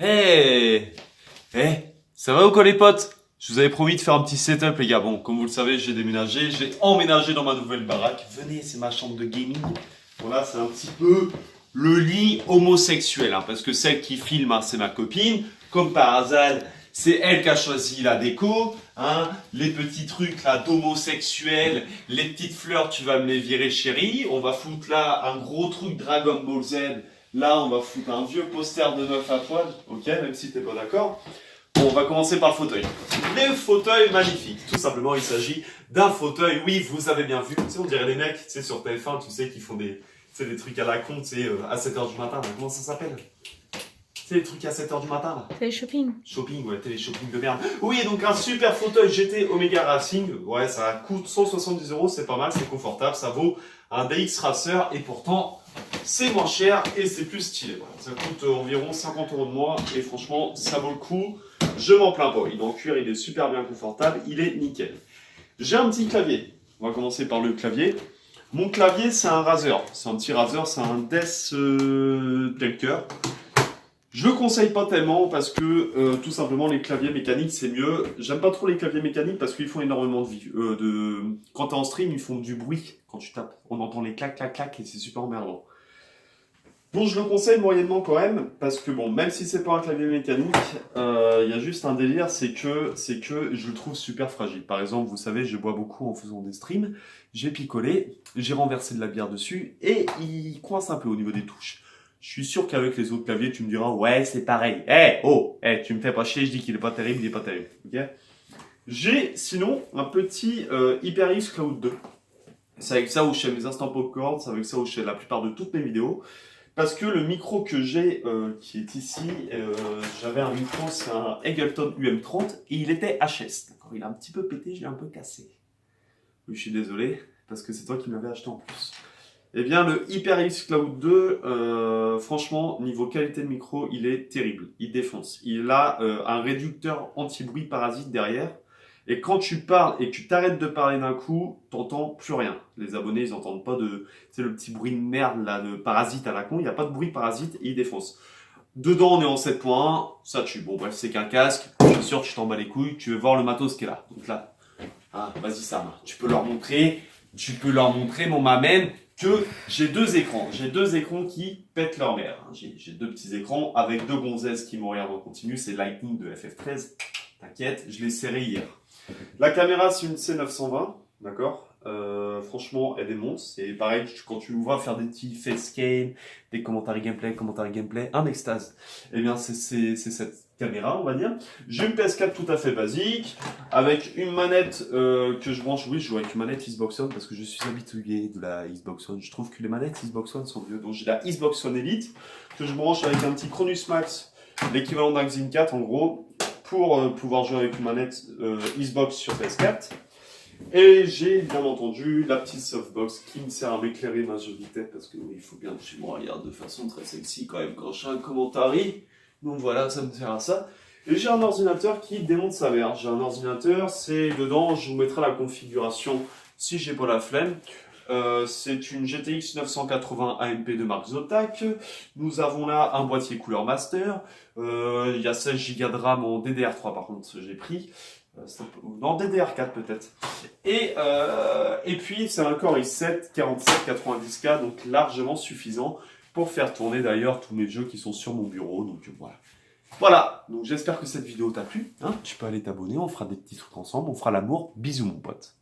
Hey! Ça va ou quoi les potes? Je vous avais promis de faire un petit setup les gars. Bon, comme vous le savez, j'ai déménagé, j'ai emménagé dans ma nouvelle baraque. Venez, c'est ma chambre de gaming. Voilà, c'est un petit peu le lit homosexuel, hein, parce que celle qui filme, hein, c'est ma copine. Comme par hasard, c'est elle qui a choisi la déco. Hein, les petits trucs là d'homosexuel, les petites fleurs, tu vas me les virer chérie. On va foutre là un gros truc Dragon Ball Z. Là, on va foutre un vieux poster de meuf à poil, ok, même si t'es pas d'accord. Bon, on va commencer par le fauteuil. Les fauteuils magnifiques. Tout simplement, il s'agit d'un fauteuil. Oui, vous avez bien vu. Tu sais, on dirait les mecs, tu sais, sur TF1, tu sais, qui font des trucs à la con, tu sais, à 7h du matin. Là. Comment ça s'appelle? Tu sais, les trucs à 7h du matin, là. Télé-shopping. Shopping, ouais, télé-shopping de merde. Oui, donc un super fauteuil GT Omega Racing. Ouais, ça coûte 170 euros, c'est pas mal, c'est confortable. Ça vaut un DX Racer et pourtant, c'est moins cher et c'est plus stylé. Voilà. Ça coûte environ 50 euros de moins et franchement, ça vaut le coup. Je m'en plains pas. Il est en cuir, il est super bien confortable, il est nickel. J'ai un petit clavier. On va commencer par le clavier. Mon clavier, c'est un Razer. C'est un petit Razer, c'est un Death Telker. Je le conseille pas tellement parce que tout simplement les claviers mécaniques c'est mieux. J'aime pas trop les claviers mécaniques parce qu'ils font énormément de... Quand t'es en stream, ils font du bruit quand tu tapes. On entend les clac clac clac et c'est super emmerdant. Bon, je le conseille moyennement quand même parce que bon, même si c'est pas un clavier mécanique, il y a juste un délire, c'est que je le trouve super fragile. Par exemple, vous savez, je bois beaucoup en faisant des streams, j'ai picolé, j'ai renversé de la bière dessus et il coince un peu au niveau des touches. Je suis sûr qu'avec les autres claviers, tu me diras, ouais, c'est pareil. Tu me fais pas chier, je dis qu'il est pas terrible, il est pas terrible. Ok. J'ai sinon un petit HyperX Cloud 2. C'est avec ça où je fais mes instants popcorn, c'est avec ça où je fais la plupart de toutes mes vidéos. Parce que le micro que j'ai, qui est ici, j'avais un micro, c'est un Eggleton UM30, et il était HS. D'accord, il a un petit peu pété, je l'ai un peu cassé. Oui, je suis désolé, parce que c'est toi qui m'avais acheté en plus. Eh bien, le HyperX Cloud 2, franchement, niveau qualité de micro, il est terrible. Il défonce. Il a un réducteur anti-bruit parasite derrière. Et quand tu parles et que tu t'arrêtes de parler d'un coup, t'entends plus rien. Les abonnés, ils entendent pas de... C'est le petit bruit de merde, là, de parasite à la con. Il n'y a pas de bruit parasite et il défonce. Dedans, on est en 7.1. Ça tue. Bon, bref, c'est qu'un casque. Je suis sûr que tu t'en bats les couilles. Tu veux voir le matos qui est là. Donc là, ah, vas-y, Sam. Tu peux leur montrer. Mon mamène, que j'ai deux écrans. J'ai deux écrans qui pètent leur mère. J'ai deux petits écrans avec deux gonzesses qui me regardent en continu. C'est Lightning de FF13. T'inquiète, je l'ai serré hier. La caméra, c'est une C920, d'accord. Franchement, elle est monstre. C'est pareil, quand tu me vois faire des petits facecam, des commentaires gameplay, un extase. Eh bien, c'est cette caméra, on va dire. J'ai une PS4 tout à fait basique, avec une manette que je branche. Oui, je joue avec une manette Xbox One parce que je suis habitué de la Xbox One. Je trouve que les manettes Xbox One sont mieux. Donc j'ai la Xbox One Elite que je branche avec un petit Chronus Max, l'équivalent d'un Xen 4 en gros, pour pouvoir jouer avec une manette Xbox sur PS4. Et j'ai bien entendu la petite softbox qui me sert à m'éclairer ma jolie tête parce que oui, il faut bien que je me regarde de façon très sexy quand même quand je fais un commentaire. Donc voilà, ça me sert à ça. Et j'ai un ordinateur qui démonte sa mère. J'ai un ordinateur, c'est dedans, je vous mettrai la configuration si j'ai pas la flemme. C'est une GTX 980 AMP de marque Zotac. Nous avons là un boîtier couleur master. Il y a 16 Go de RAM en DDR3 par contre, j'ai pris. Non, DDR4 peut-être. Et puis c'est un Core i7 4790K, donc largement suffisant pour faire tourner d'ailleurs tous mes jeux qui sont sur mon bureau. Donc voilà. Voilà, donc j'espère que cette vidéo t'a plu. Hein, tu peux aller t'abonner, on fera des petits trucs ensemble, on fera l'amour. Bisous mon pote.